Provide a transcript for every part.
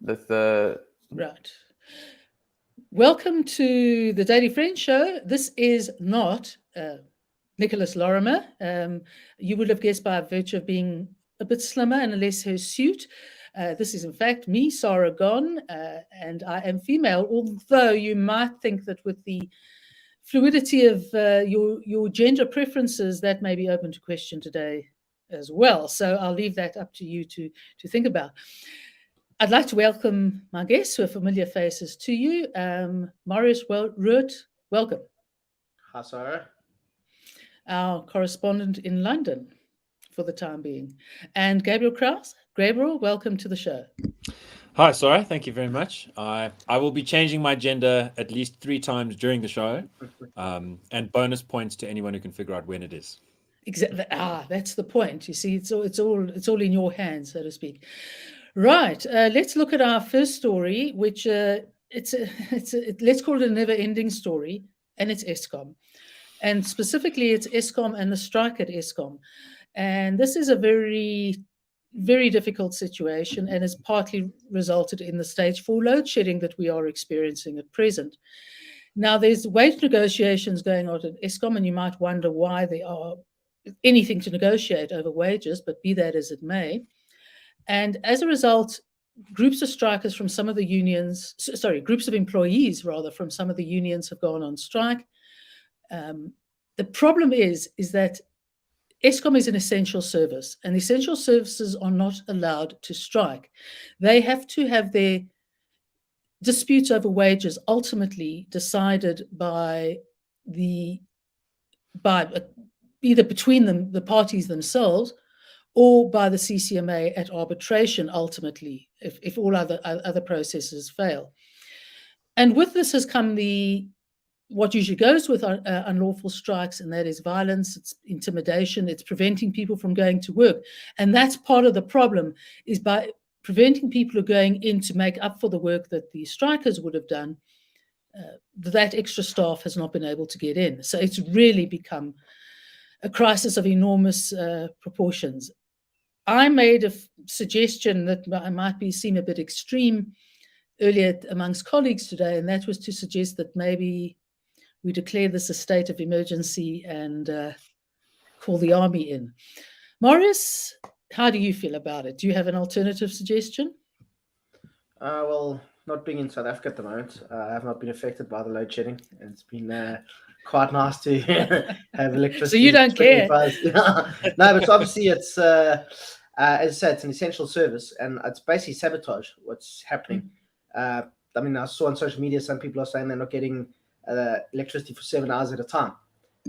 Right. Welcome to the Daily Friends Show. This is not Nicholas Lorimer. You would have guessed by virtue of being a bit slimmer and a less hirsute. This is, in fact, me, Sara Gon, and I am female, although you might think that with the fluidity of your gender preferences, that may be open to question today as well. So I'll leave that up to you to think about. I'd like to welcome my guests who are familiar faces to you. Marius Roodt, welcome. Hi, Sara. Our correspondent in London for the time being. And Gabriel Crouse. Gabriel, welcome to the show. Hi, Sara. Thank you very much. I will be changing my gender at least 3 times during the show, and bonus points to anyone who can figure out when it is. Exactly. That's the point. You see, it's all in your hands, so to speak. Right. Let's look at our first story, which let's call it a never-ending story, and it's Eskom. And specifically, it's Eskom and the strike at Eskom. And this is a very, very difficult situation and has partly resulted in the stage 4 load shedding that we are experiencing at present. Now, there's wage negotiations going on at Eskom, and you might wonder why there are anything to negotiate over wages, but be that as it may. And as a result, groups of strikers from some of the unions, groups of employees rather from some of the unions have gone on strike. The problem is that Eskom is an essential service, and essential services are not allowed to strike. They have to have their disputes over wages ultimately decided by either between them, the parties themselves, or by the CCMA at arbitration ultimately, if all other processes fail. And with this has come what usually goes with unlawful strikes, and that is violence, it's intimidation, it's preventing people from going to work. And that's part of the problem, is by preventing people who are going in to make up for the work that the strikers would have done, that extra staff has not been able to get in. So it's really become a crisis of enormous proportions. I made a suggestion that might seem a bit extreme earlier amongst colleagues today, and that was to suggest that maybe we declare this a state of emergency and call the army in. Marius, how do you feel about it? Do you have an alternative suggestion? Well, not being in South Africa at the moment, I have not been affected by the load shedding. It's been quite nice to have electricity. So you don't care? No, but obviously it's, as I said, it's an essential service, and it's basically sabotage what's happening. I mean, I saw on social media some people are saying they're not getting electricity for 7 hours at a time.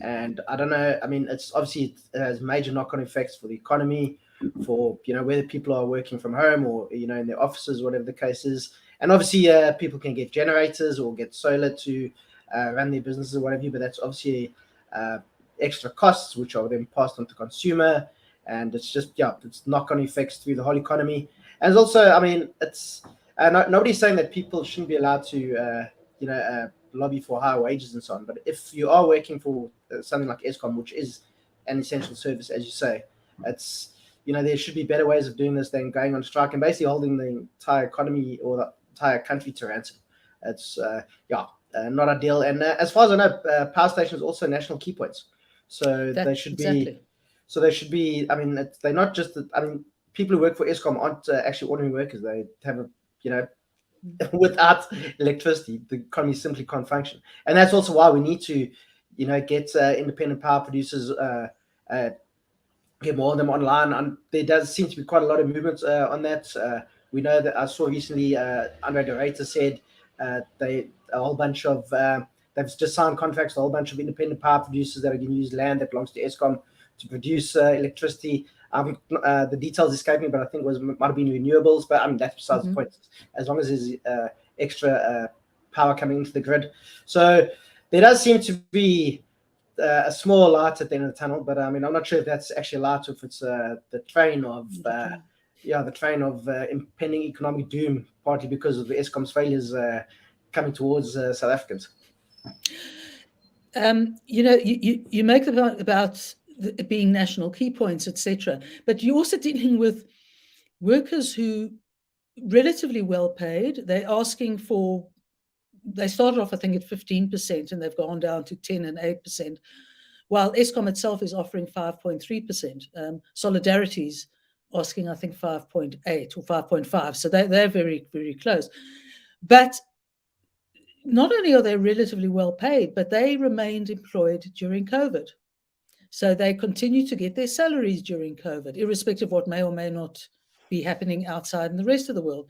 And I don't know, I mean, it's obviously it has major knock-on effects for the economy, for, whether people are working from home or, in their offices, whatever the case is. And obviously people can get generators or get solar to run their businesses or whatever, but that's obviously extra costs, which are then passed on to consumer. And it's just, it's knock-on effects through the whole economy. And it's also, I mean, it's nobody's saying that people shouldn't be allowed to, lobby for higher wages and so on. But if you are working for something like Eskom, which is an essential service, as you say, it's, there should be better ways of doing this than going on strike and basically holding the entire economy or the entire country to ransom. It's, not ideal. And as far as I know, power stations are also national key points. So they should be, I mean, they're not just, people who work for Eskom aren't actually ordinary workers. They have without electricity, the economy simply can't function. And that's also why we need to, get independent power producers, get more of them online. And there does seem to be quite a lot of movement on that. We know that I saw recently, Andre de Ruyter said they've just signed contracts with a whole bunch of independent power producers that are going to use land that belongs to Eskom to produce electricity. The details escape me, but I think might have been renewables. But that's besides the point. As long as there's extra power coming into the grid, so there does seem to be a small light at the end of the tunnel. But I'm not sure if that's actually a light, or if it's the train of impending economic doom, partly because of the Eskom's failures coming towards South Africans. You make the point about being national key points, etc. But you're also dealing with workers who relatively well paid. They're asking for, they started off, I think, at 15%, and they've gone down to 10 and 8%, while Eskom itself is offering 5.3%. Solidarity's asking, I think, 5.8 or 5.5. So they're very, very close. But not only are they relatively well paid, but they remained employed during COVID. So they continue to get their salaries during COVID, irrespective of what may or may not be happening outside in the rest of the world.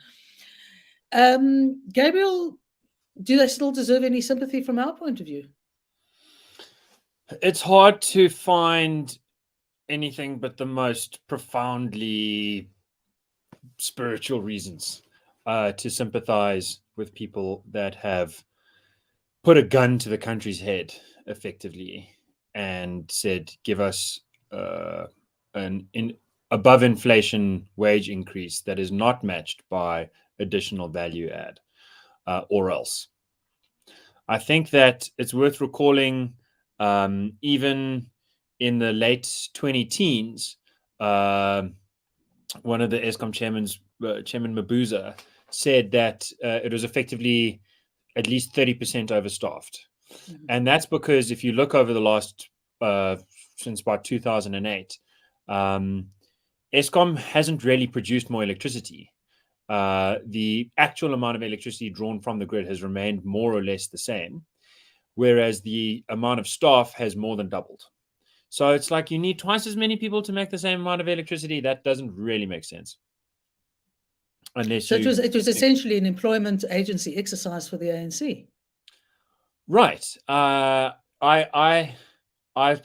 Gabriel, do they still deserve any sympathy from our point of view? It's hard to find anything but the most profoundly spiritual reasons to sympathize with people that have put a gun to the country's head effectively and said, give us an above inflation wage increase that is not matched by additional value add, or else. I think that it's worth recalling, even in the late 2010s, one of the Eskom Chairman Mabuza, said that it was effectively at least 30% overstaffed. Mm-hmm. And that's because if you look over the last, since about 2008, Eskom hasn't really produced more electricity. The actual amount of electricity drawn from the grid has remained more or less the same, whereas the amount of staff has more than doubled. So it's like you need twice as many people to make the same amount of electricity. That doesn't really make sense. Unless so it was essentially an employment agency exercise for the ANC. Right. I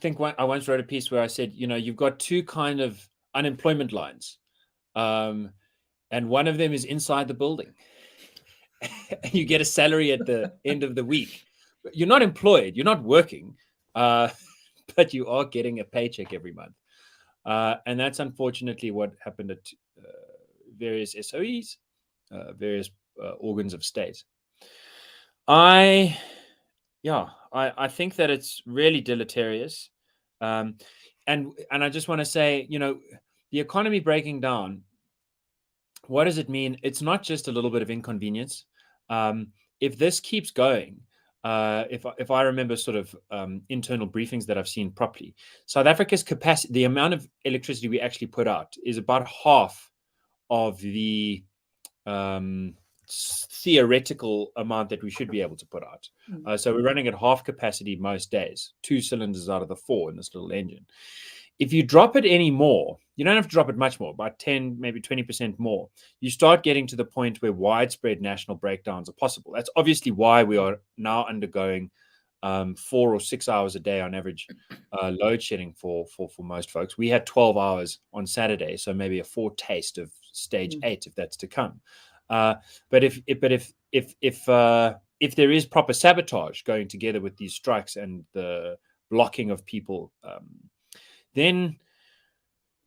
think I once wrote a piece where I said, you've got two kind of unemployment lines. And one of them is inside the building. You get a salary at the end of the week. You're not employed. You're not working. But you are getting a paycheck every month. And that's unfortunately what happened at various SOEs, various organs of state. I think that it's really deleterious. And I just want to say, the economy breaking down, what does it mean? It's not just a little bit of inconvenience. If this keeps going, if I remember sort of internal briefings that I've seen properly, South Africa's capacity, the amount of electricity we actually put out is about half of the theoretical amount that we should be able to put out. So we're running at half capacity most days, 2 cylinders out of the 4 in this little engine. If you drop it any more, you don't have to drop it much more, about 10, maybe 20% more. You start getting to the point where widespread national breakdowns are possible. That's obviously why we are now undergoing 4 or 6 hours a day on average load shedding for most folks. We had 12 hours on Saturday, so maybe a foretaste of stage 8 if that's to come. But if there is proper sabotage going together with these strikes and the blocking of people, then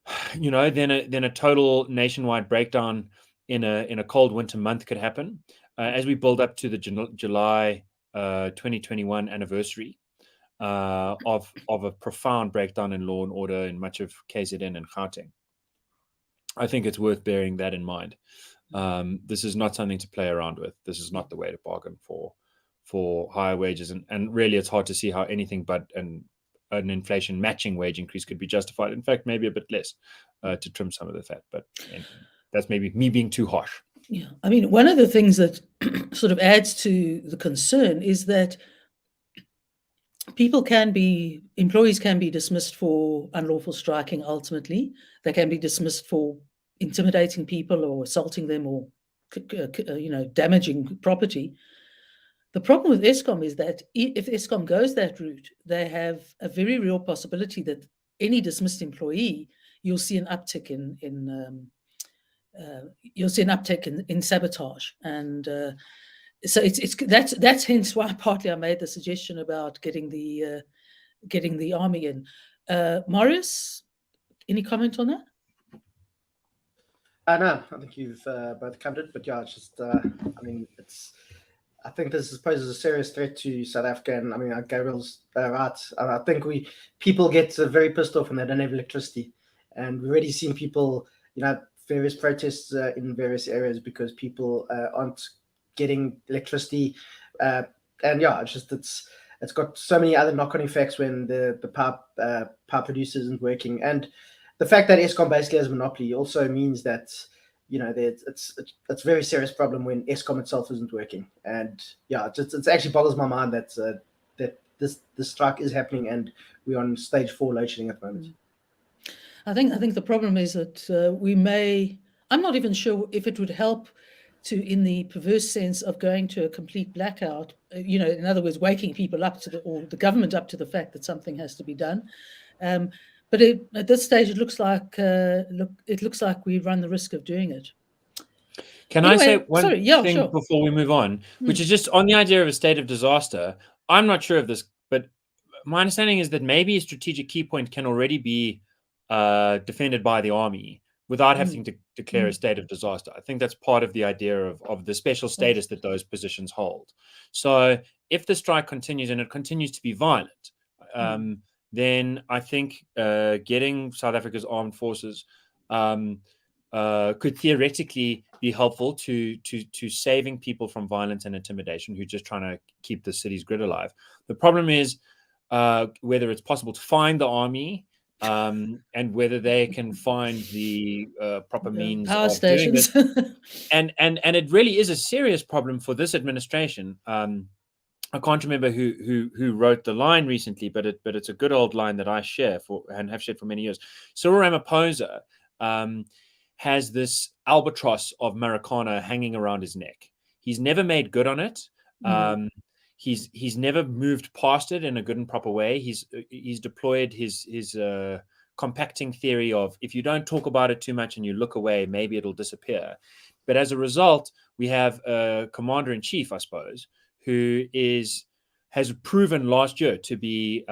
a total nationwide breakdown in a cold winter month could happen as we build up to the July 2021 anniversary of a profound breakdown in law and order in much of KZN and Gauteng. I think it's worth bearing that in mind. This is not something to play around with. This is not the way to bargain for higher wages, and really it's hard to see how anything but an inflation matching wage increase could be justified. In fact, maybe a bit less to trim some of the fat, but that's maybe me being too harsh. Yeah, I mean, one of the things that sort of adds to the concern is that employees can be dismissed for unlawful striking. Ultimately, they can be dismissed for intimidating people or assaulting them or damaging property. The problem with Eskom is that if Eskom goes that route, they have a very real possibility that any dismissed employee, you'll see an uptick in sabotage, and so that's hence why partly I made the suggestion about getting the army in. Marius, any comment on that? No, I think you've both covered it, but yeah, it's just I think this poses a serious threat to South Africa, and I mean, Gabriel's right. I think people get very pissed off when they don't have electricity, and we've already seen people, various protests in various areas because people aren't getting electricity, and yeah, it's got so many other knock-on effects when the power producer isn't working, and the fact that Eskom basically has a monopoly also means that it's a very serious problem when Eskom itself isn't working, and yeah, it actually boggles my mind that this strike is happening and we're on stage 4 load shedding at the moment. I think the problem is that we may. I'm not even sure if it would help to, in the perverse sense of going to a complete blackout. In other words, waking people up or the government up to the fact that something has to be done. But at this stage, it looks like we run the risk of doing it. Can I say one thing before we move on, which is just on the idea of a state of disaster? I'm not sure of this, but my understanding is that maybe a strategic key point can already be defended by the army without having to declare a state of disaster. I think that's part of the idea of the special status that those positions hold. So if the strike continues and it continues to be violent, then I think getting South Africa's armed forces could theoretically be helpful to saving people from violence and intimidation who are just trying to keep the city's grid alive. The problem is whether it's possible to find the army and whether they can find the proper means power of stations. doing it. and it really is a serious problem for this administration. I can't remember who wrote the line recently, but it's a good old line that I share and have shared for many years. Cyril Ramaphosa has this albatross of Marikana hanging around his neck. He's never made good on it. He's never moved past it in a good and proper way. He's deployed his compacting theory of if you don't talk about it too much and you look away, maybe it'll disappear. But as a result, we have a commander-in-chief, I suppose, who has proven last year to be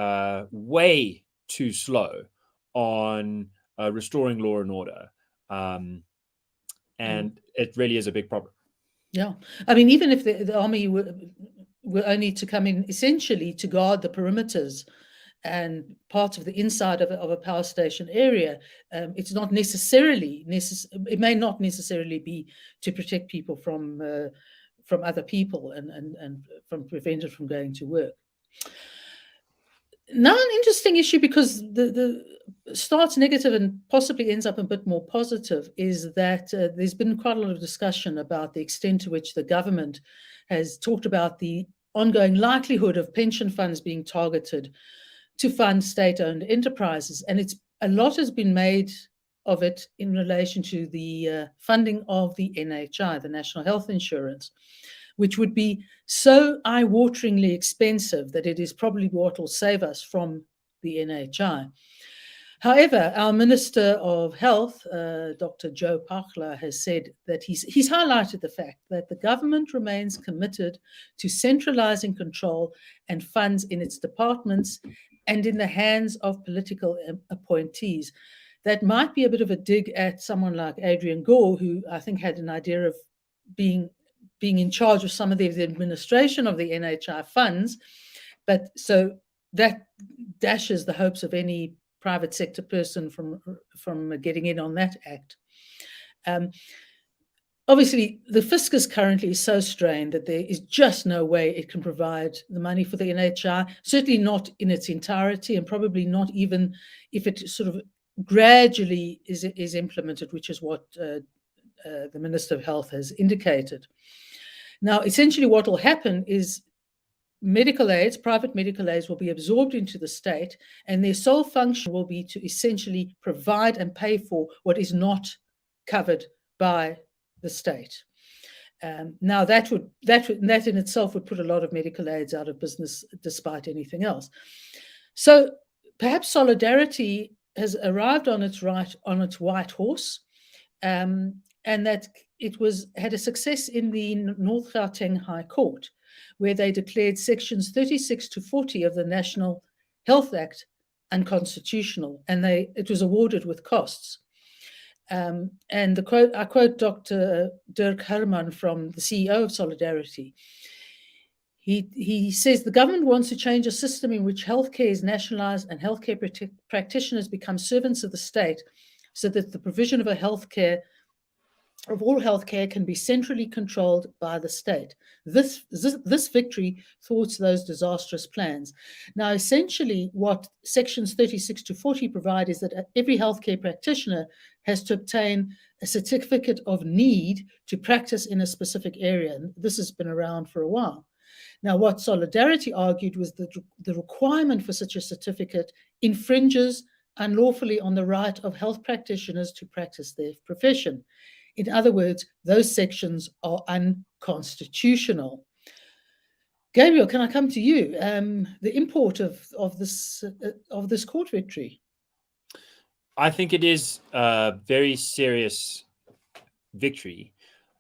way too slow on restoring law and order. And it really is a big problem. Yeah. I mean, even if the army were only to come in essentially to guard the perimeters and part of the inside of a power station area, it's not necessarily it may not necessarily be to protect people from other people and from prevent it from going to work. Now, an interesting issue, because the starts negative and possibly ends up a bit more positive, is that there's been quite a lot of discussion about the extent to which the government has talked about the ongoing likelihood of pension funds being targeted to fund state-owned enterprises. And a lot has been made of it in relation to the funding of the NHI, the National Health Insurance, which would be so eye-wateringly expensive that it is probably what will save us from the NHI. However, our Minister of Health, Dr. Joe Phaahla, has said that he's highlighted the fact that the government remains committed to centralizing control and funds in its departments and in the hands of political appointees. That might be a bit of a dig at someone like Adrian Gore, who I think had an idea of being in charge of some of the administration of the NHI funds, but so that dashes the hopes of any private sector person from getting in on that act. Obviously, the fiscus currently is so strained that there is just no way it can provide the money for the NHI, certainly not in its entirety, and probably not even if it sort of gradually is implemented, which is what the Minister of Health has indicated. Now, essentially what will happen is private medical aids will be absorbed into the state, and their sole function will be to essentially provide and pay for what is not covered by the state. Now, that in itself would put a lot of medical aids out of business, despite anything else. So perhaps Solidarity has arrived on its white horse, and that it had a success in the North Gauteng High Court, where they declared sections 36 to 40 of the National Health Act unconstitutional, and it was awarded with costs. And I quote Dr. Dirk Herman, from the CEO of Solidarity. He says the government wants to change a system in which healthcare is nationalized and healthcare practitioners become servants of the state, so that the provision of a healthcare of all healthcare can be centrally controlled by the state. This victory thwarts those disastrous plans. Now, essentially, what sections 36 to 40 provide is that every healthcare practitioner has to obtain a certificate of need to practice in a specific area. And this has been around for a while. Now, what Solidarity argued was that the requirement for such a certificate infringes unlawfully on the right of health practitioners to practice their profession. In other words, those sections are unconstitutional. Gabriel, can I come to you? The import of this court victory. I think it is a very serious victory.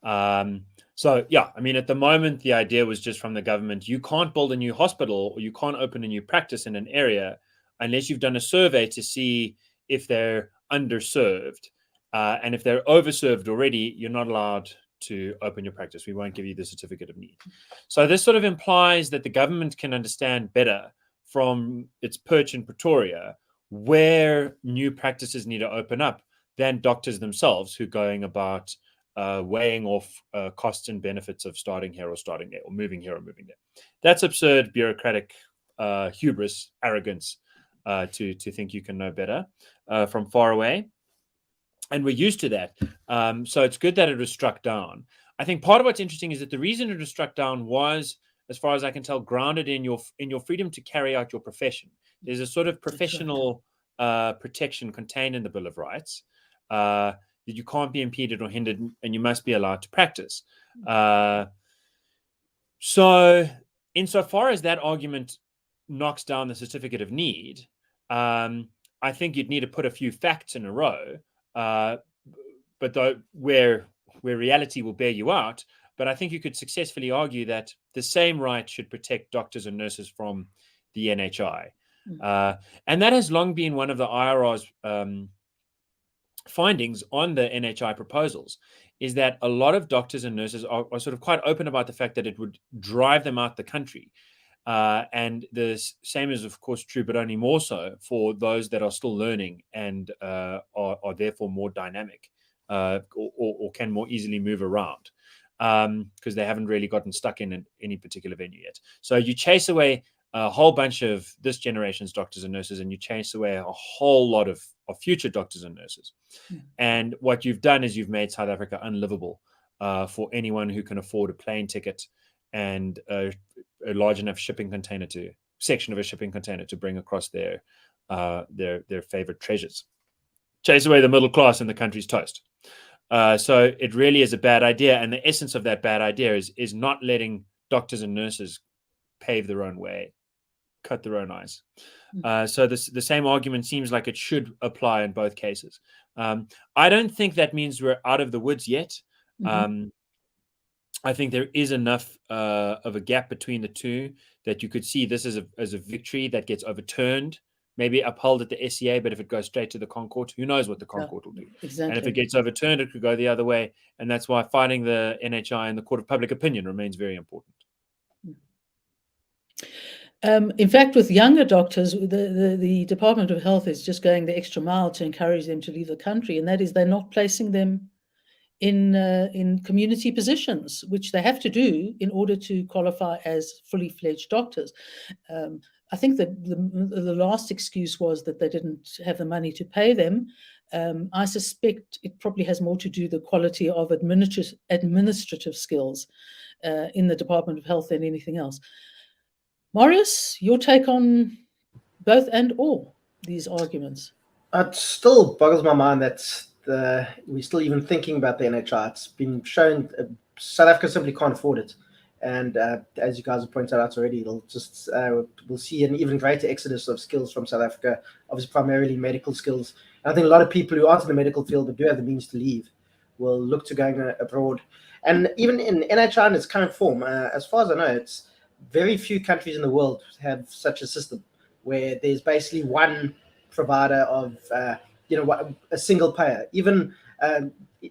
So, yeah, I mean, at the moment, the idea was just from the government, you can't build a new hospital or you can't open a new practice in an area unless you've done a survey to see if they're underserved. And if they're overserved already, you're not allowed to open your practice. We won't give you the certificate of need. So this sort of implies that the government can understand better from its perch in Pretoria where new practices need to open up than doctors themselves who are going about weighing off costs and benefits of starting here or starting there, or moving here or moving there. That's absurd, bureaucratic hubris, arrogance to think you can know better from far away. And we're used to that. So it's good that it was struck down. I think part of what's interesting is that the reason it was struck down was, as far as I can tell, grounded in your freedom to carry out your profession. There's a sort of professional protection contained in the Bill of Rights that you can't be impeded or hindered, and you must be allowed to practice. So insofar as that argument knocks down the certificate of need, I think you'd need to put a few facts in a row. But where reality will bear you out. But I think you could successfully argue that the same right should protect doctors and nurses from the NHI. And that has long been one of the IRR's findings on the NHI proposals, is that a lot of doctors and nurses are sort of quite open about the fact that it would drive them out the country. And the same is, of course, true, but only more so for those that are still learning and are therefore more dynamic or can more easily move around because they haven't really gotten stuck in any particular venue yet. So you chase away a whole bunch of this generation's doctors and nurses, and you chase away a whole lot of future doctors and nurses. And what you've done is you've made South Africa unlivable for anyone who can afford a plane ticket and a large enough section of a shipping container to bring across their favorite treasures. Chase away the middle class and the country's toast. So it really is a bad idea, and the essence of that bad idea is not letting doctors and nurses pave their own way, cut their own eyes. So the same argument seems like it should apply in both cases. I don't think that means we're out of the woods yet. I think there is enough of a gap between the two that you could see this as a victory that gets overturned, maybe upheld at the SCA, but if it goes straight to the Concourt, who knows what the Concourt will do. Exactly. And if it gets overturned, it could go the other way. And that's why fighting the NHI in the court of public opinion remains very important. In fact, with younger doctors, the Department of Health is just going the extra mile to encourage them to leave the country, and that is they're not placing them in community positions, which they have to do in order to qualify as fully fledged doctors. I think that the last excuse was that they didn't have the money to pay them. I suspect it probably has more to do with the quality of administrative skills in the Department of Health than anything else. Marius, your take on both and all these arguments? It still boggles my mind that we're still even thinking about the NHI. It's been shown South Africa simply can't afford it. And as you guys have pointed out already, it'll just we'll see an even greater exodus of skills from South Africa, obviously primarily medical skills. And I think a lot of people who aren't in the medical field but do have the means to leave will look to going abroad. And even in NHI in its current form, as far as I know, it's very few countries in the world have such a system where there's basically one provider of, a single payer. Even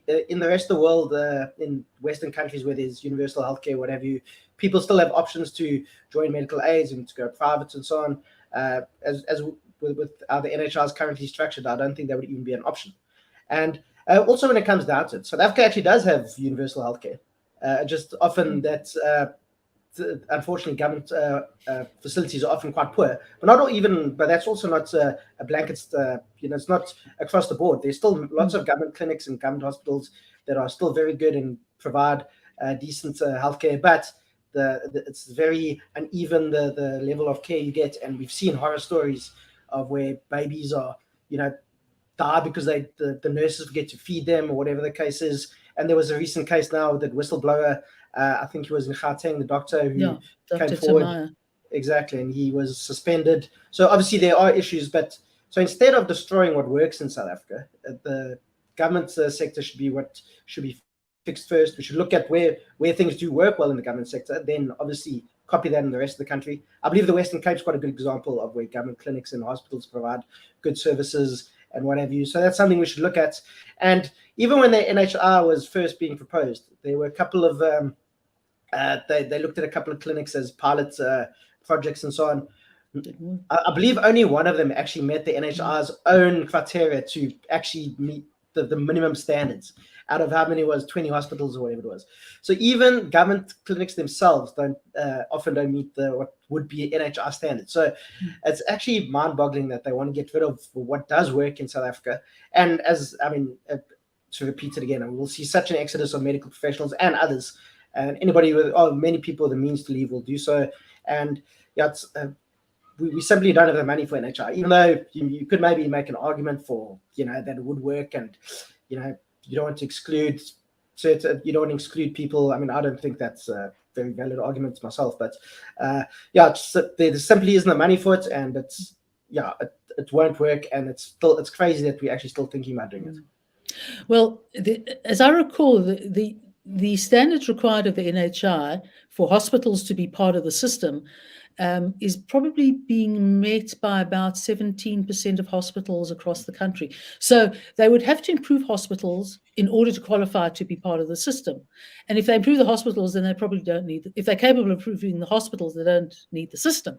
in the rest of the world, in Western countries where there's universal healthcare, what have you, people still have options to join medical aids and to go private and so on. As with how the NHI is currently structured, I don't think that would even be an option. And Also, when it comes down to it, South Africa actually does have universal healthcare. Just often that's unfortunately government facilities are often quite poor, but not all even. But that's also not a blanket. It's not across the board. There's still lots of government clinics and government hospitals that are still very good and provide decent healthcare, but it's very uneven the level of care you get, and we've seen horror stories of where babies are die because the nurses forget to feed them or whatever the case is. And there was a recent case now that whistleblower, I think he was in Gauteng, the doctor who came forward. Tamaya. Exactly, and he was suspended. So obviously there are issues, but so instead of destroying what works in South Africa, the government sector should be fixed first. We should look at where things do work well in the government sector, then obviously copy that in the rest of the country. I believe the Western Cape is quite a good example of where government clinics and hospitals provide good services and what have you. So that's something we should look at. And even when the NHR was first being proposed, there were a couple of they looked at a couple of clinics as pilot projects and so on. I believe only one of them actually met the NHR's own criteria to actually meet the minimum standards out of how many it was, 20 hospitals or whatever it was. So even government clinics themselves often don't meet what would be NHR standards. So it's actually mind-boggling that they want to get rid of what does work in South Africa. And to repeat it again, we'll see such an exodus of medical professionals and others, and anybody many people with the means to leave will do so. And we simply don't have the money for NHR, even though you could maybe make an argument for that it would work, and you don't want to exclude people. I mean, I don't think that's a very valid argument myself, but there simply isn't the money for it, and it won't work, and it's crazy that we're actually still thinking about doing it. Well, as I recall, the standards required of the NHI for hospitals to be part of the system is probably being met by about 17% of hospitals across the country. So they would have to improve hospitals in order to qualify to be part of the system. And if they improve the hospitals, then they probably don't need if they're capable of improving the hospitals, they don't need the system.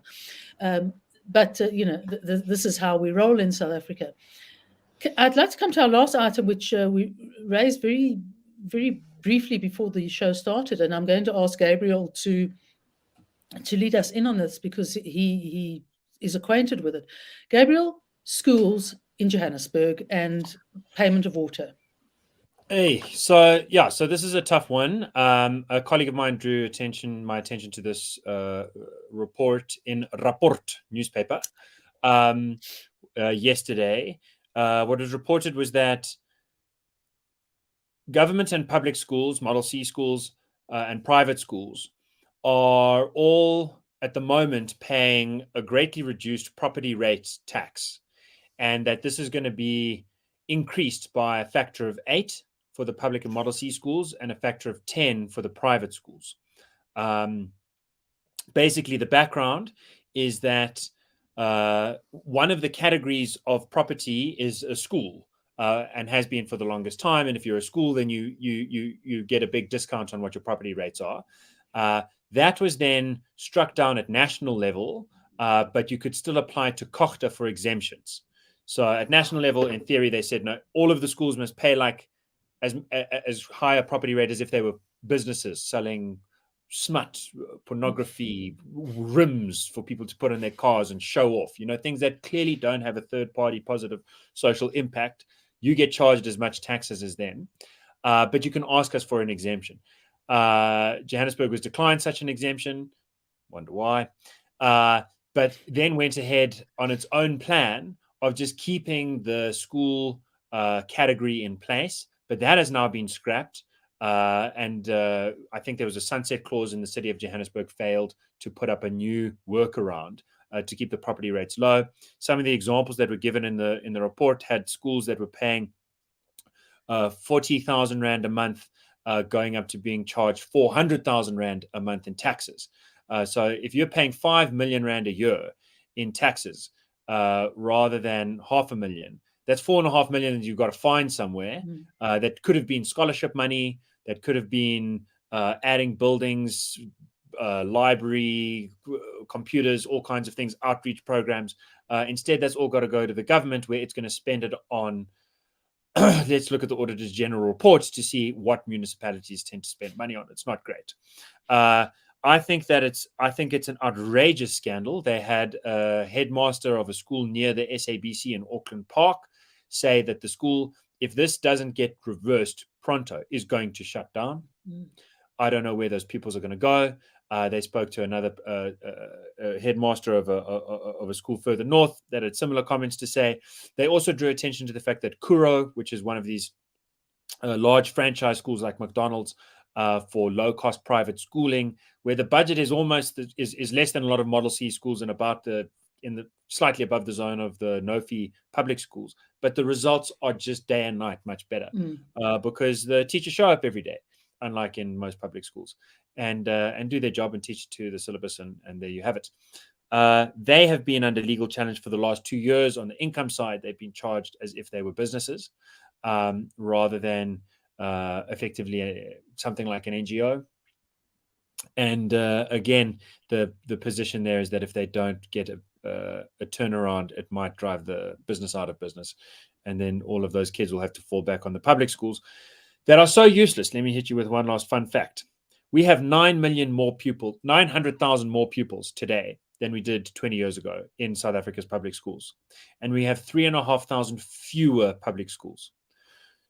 But this is how we roll in South Africa. I'd like to come to our last item, which we raised very, very briefly before the show started, and I'm going to ask Gabriel to lead us in on this because he is acquainted with it. Gabriel, schools in Johannesburg and payment of water. So this is a tough one. A colleague of mine drew my attention to this report in Rapport newspaper yesterday. What was reported was that government and public schools, Model C schools, and private schools are all at the moment paying a greatly reduced property rate tax, and that this is going to be increased by a factor of 8 for the public and Model C schools and a factor of 10 for the private schools. Basically, the background is that one of the categories of property is a school, and has been for the longest time. And if you're a school, then you get a big discount on what your property rates are. That was then struck down at national level, but you could still apply to Kochta for exemptions. So at national level, in theory, they said no, all of the schools must pay like as high a property rate as if they were businesses selling smut, pornography, rims for people to put on their cars and show off, things that clearly don't have a third-party positive social impact. You get charged as much taxes as them, but you can ask us for an exemption. Johannesburg was declined such an exemption. Wonder why. But then went ahead on its own plan of just keeping the school category in place, but that has now been scrapped. And I think there was a sunset clause in the city of Johannesburg failed to put up a new workaround to keep the property rates low. Some of the examples that were given in the report had schools that were paying 40,000 Rand a month, going up to being charged 400,000 Rand a month in taxes. So if you're paying 5 million Rand a year in taxes rather than 500,000, that's 4.5 million that you've got to find somewhere. That could have been scholarship money, that could have been adding buildings, library, computers, all kinds of things, outreach programs. Instead, that's all got to go to the government, where it's going to spend it on let's look at the Auditor's General reports to see what municipalities tend to spend money on. It's not great. I think it's an outrageous scandal. They had a headmaster of a school near the SABC in Auckland Park say that the school, if this doesn't get reversed pronto, is going to shut down. I don't know where those pupils are going to go. They spoke to another headmaster of a school further north that had similar comments to say. They also drew attention to the fact that Kuro, which is one of these large franchise schools like McDonald's for low-cost private schooling, where the budget is almost is less than a lot of Model C schools and about slightly above the zone of the no-fee public schools, but the results are just day and night much better because the teachers show up every day, unlike in most public schools, and do their job and teach to the syllabus, and there you have it. They have been under legal challenge for the last 2 years. On the income side, they've been charged as if they were businesses rather than effectively something like an NGO. And again, the position there is that if they don't get a turnaround, it might drive the business out of business, and then all of those kids will have to fall back on the public schools that are so useless. Let me hit you with one last fun fact. We have 900,000 more pupils today than we did 20 years ago in South Africa's public schools, and we have 3,500 fewer public schools.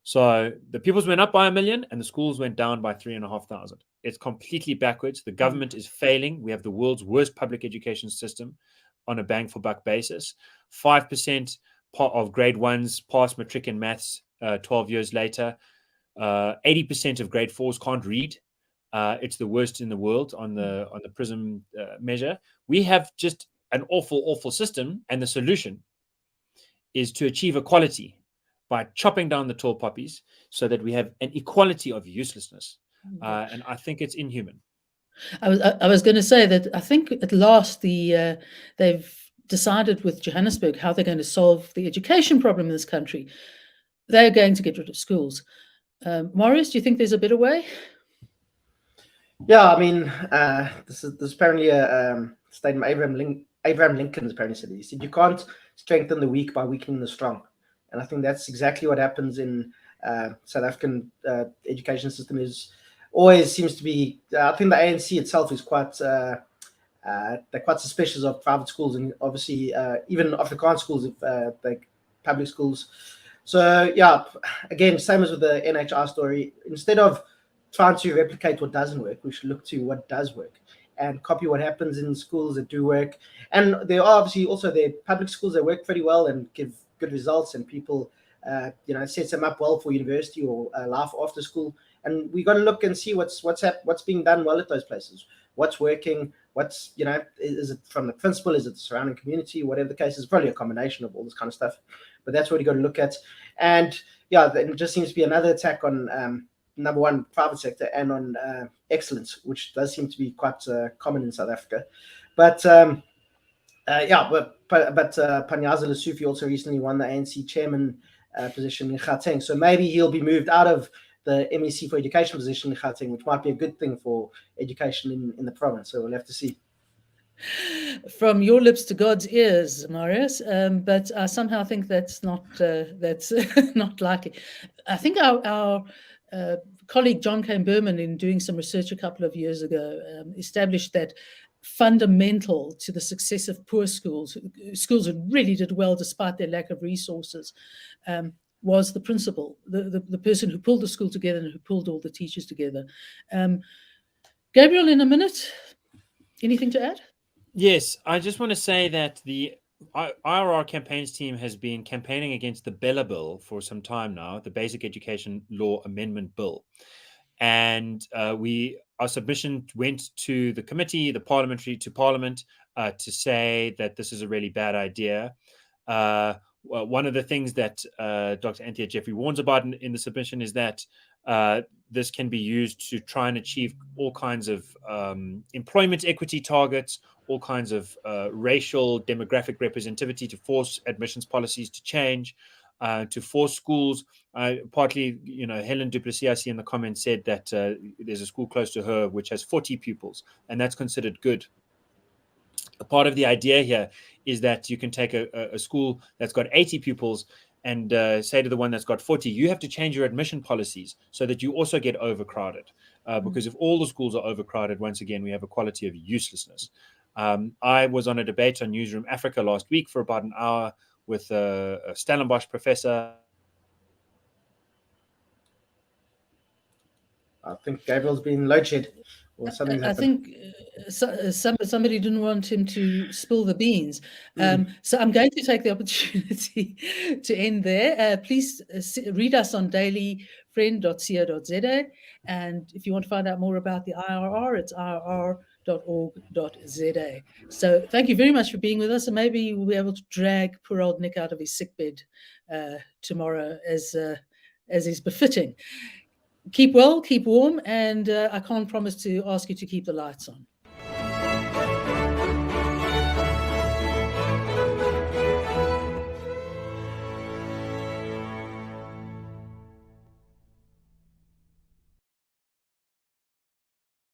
So the pupils went up by 1 million and the schools went down by 3,500. It's completely backwards. The government is failing. We have the world's worst public education system on a bang for buck basis. 5% of grade ones pass matric in maths 12 years later. 80% of grade fours can't read. It's the worst in the world on the PRISM measure. We have just an awful system, and the solution is to achieve equality by chopping down the tall poppies so that we have an equality of uselessness. And I think it's inhuman. I was going to say that I think at last they've decided with Johannesburg how they're going to solve the education problem in this country. They're going to get rid of schools. Marius, do you think there's a better way? Yeah, I mean, this is apparently a statement Abraham Lincoln has apparently said. He said, "You can't strengthen the weak by weakening the strong." And I think that's exactly what happens in South African education system. Is always seems to be. I think the ANC itself is quite. They're quite suspicious of private schools, and obviously even Afrikaans schools, if they're public schools. So yeah, again, same as with the NHI story. Instead of trying to replicate what doesn't work, we should look to what does work and copy what happens in schools that do work. And there are obviously also the public schools that work pretty well and give good results, and people, sets them up well for university or life after school. And we got to look and see what's being done well at those places. What's working? What's is it from the principal? Is it the surrounding community? Whatever the case is, probably a combination of all this kind of stuff. But that's what you got to look at. And yeah, it just seems to be another attack on number one, private sector, and on excellence, which does seem to be quite common in South Africa. But Panyaza Lesufi also recently won the ANC chairman position in Gauteng, so maybe he'll be moved out of the MEC for education position in Gauteng, which might be a good thing for education in the province. So we'll have to see. From your lips to God's ears, Marius, but I somehow think that's not not likely. I think our colleague John Cain Berman, in doing some research a couple of years ago, established that fundamental to the success of poor schools that really did well despite their lack of resources, was the principal, the person who pulled the school together and who pulled all the teachers together. Gabriel, in a minute, anything to add? Yes, I just want to say that the IRR campaigns team has been campaigning against the Bella Bill for some time now, the Basic Education Law Amendment Bill. And our submission went to the committee, to Parliament, to say that this is a really bad idea. One of the things that Dr. Anthea Jeffrey warns about in the submission is that this can be used to try and achieve all kinds of employment equity targets, all kinds of racial demographic representativity, to force admissions policies to change, to force schools. Partly, Helen du Plessis, I see in the comments, said that there's a school close to her which has 40 pupils, and that's considered good. A part of the idea here is that you can take a school that's got 80 pupils and say to the one that's got 40, you have to change your admission policies so that you also get overcrowded. Because if all the schools are overcrowded, once again, we have a quality of uselessness. I was on a debate on Newsroom Africa last week for about an hour with a Stellenbosch professor. I think Gabriel's been load shed or something's happened. I think somebody didn't want him to spill the beans. So I'm going to take the opportunity to end there. Please read us on dailyfriend.co.za. And if you want to find out more about the IRR, it's irr.org.za. So thank you very much for being with us. And maybe we'll be able to drag poor old Nick out of his sickbed tomorrow as is befitting. Keep well, keep warm, and I can't promise to ask you to keep the lights on.